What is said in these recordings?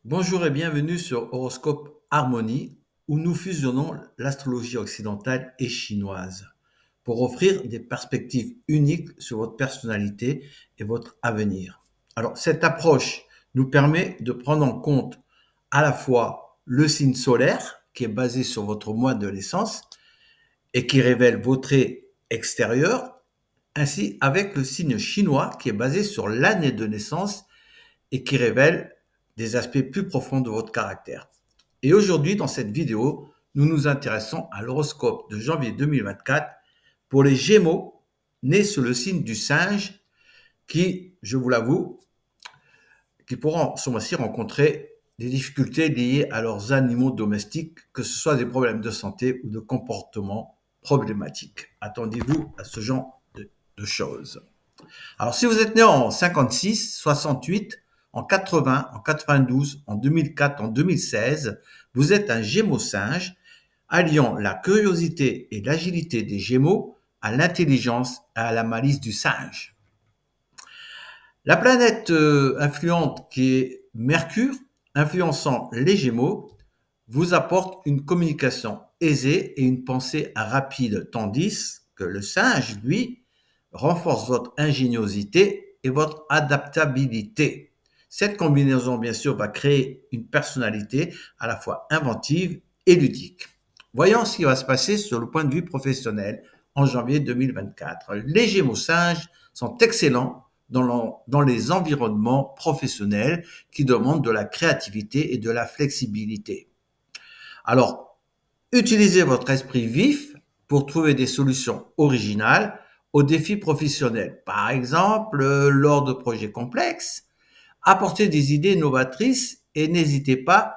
Bonjour et bienvenue sur Horoscope Harmonie, où nous fusionnons l'astrologie occidentale et chinoise pour offrir des perspectives uniques sur votre personnalité et votre avenir. Alors, cette approche nous permet de prendre en compte à la fois le signe solaire, qui est basé sur votre mois de naissance et qui révèle vos traits extérieurs, ainsi avec le signe chinois, qui est basé sur l'année de naissance et qui révèle des aspects plus profonds de votre caractère. Et aujourd'hui, dans cette vidéo, nous nous intéressons à l'horoscope de janvier 2024 pour les Gémeaux nés sous le signe du singe qui, je vous l'avoue, qui pourront ce mois-ci rencontrer des difficultés liées à leurs animaux domestiques, que ce soit des problèmes de santé ou de comportement problématiques. Attendez-vous à ce genre de choses. Alors, si vous êtes né en 56, 68, en 80, en 92, en 2004, en 2016, vous êtes un Gémeaux singe, alliant la curiosité et l'agilité des Gémeaux à l'intelligence et à la malice du singe. La planète influente qui est Mercure, influençant les Gémeaux, vous apporte une communication aisée et une pensée rapide, tandis que le singe, lui, renforce votre ingéniosité et votre adaptabilité. Cette combinaison, bien sûr, va créer une personnalité à la fois inventive et ludique. Voyons ce qui va se passer sur le point de vue professionnel en janvier 2024. Les Gémeaux singes sont excellents dans les environnements professionnels qui demandent de la créativité et de la flexibilité. Alors, utilisez votre esprit vif pour trouver des solutions originales aux défis professionnels. Par exemple, lors de projets complexes, apportez des idées novatrices et n'hésitez pas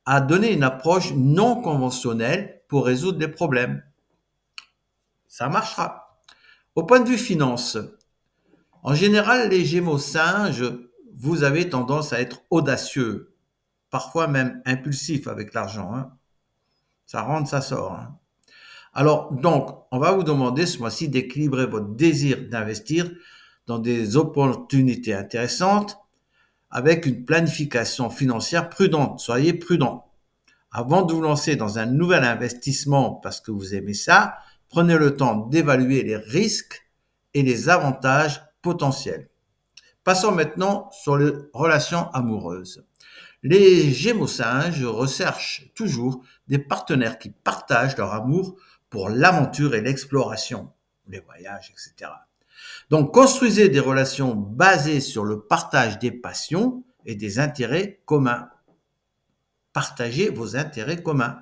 à donner une approche non conventionnelle pour résoudre des problèmes. Ça marchera. Au point de vue finance, en général, les Gémeaux singes, vous avez tendance à être audacieux, parfois même impulsif avec l'argent, hein. Ça rentre, ça sort, hein. Alors, donc, on va vous demander ce mois-ci d'équilibrer votre désir d'investir dans des opportunités intéressantes avec une planification financière prudente. Soyez prudent. Avant de vous lancer dans un nouvel investissement parce que vous aimez ça, prenez le temps d'évaluer les risques et les avantages potentiels. Passons maintenant sur les relations amoureuses. Les Gémeaux singes recherchent toujours des partenaires qui partagent leur amour pour l'aventure et l'exploration, les voyages, etc. Donc, construisez des relations basées sur le partage des passions et des intérêts communs. Partagez vos intérêts communs.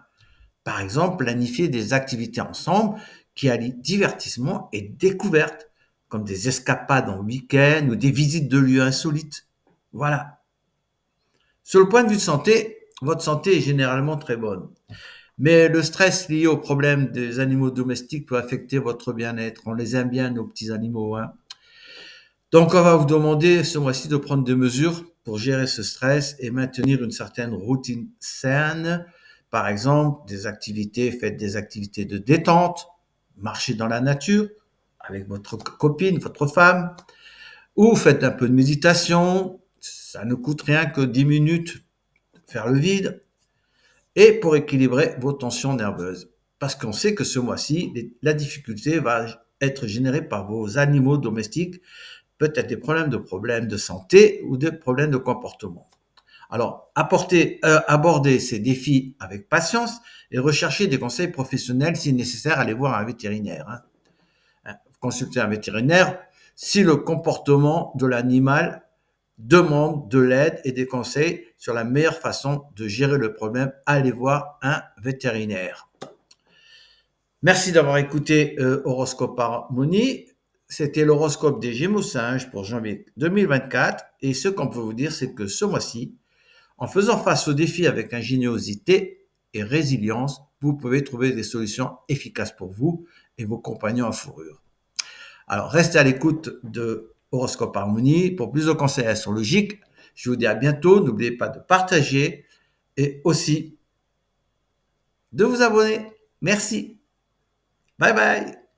Par exemple, planifiez des activités ensemble qui allient divertissement et découverte, comme des escapades en week-end ou des visites de lieux insolites. Voilà. Sur le point de vue de santé, votre santé est généralement très bonne. Mais le stress lié au problème des animaux domestiques peut affecter votre bien-être. On les aime bien, nos petits animaux, hein. Donc, on va vous demander ce mois-ci de prendre des mesures pour gérer ce stress et maintenir une certaine routine saine. Par exemple, faites des activités de détente, marchez dans la nature avec votre copine, votre femme, ou faites un peu de méditation. Ça ne coûte rien que 10 minutes, faire le vide, et pour équilibrer vos tensions nerveuses. Parce qu'on sait que ce mois-ci, la difficulté va être générée par vos animaux domestiques, peut-être des problèmes de santé ou des problèmes de comportement. Alors, abordez ces défis avec patience et recherchez des conseils professionnels si nécessaire, allez voir un vétérinaire, hein. Consultez un vétérinaire si le comportement de l'animal demande de l'aide et des conseils sur la meilleure façon de gérer le problème, allez voir un vétérinaire. Merci d'avoir écouté Horoscope Harmonie. C'était l'horoscope des Gémeaux singes pour janvier 2024. Et ce qu'on peut vous dire, c'est que ce mois-ci, en faisant face aux défis avec ingéniosité et résilience, vous pouvez trouver des solutions efficaces pour vous et vos compagnons à fourrure. Alors, restez à l'écoute de Horoscope Harmonie pour plus de conseils astrologiques. Je vous dis à bientôt. N'oubliez pas de partager et aussi de vous abonner. Merci. Bye bye.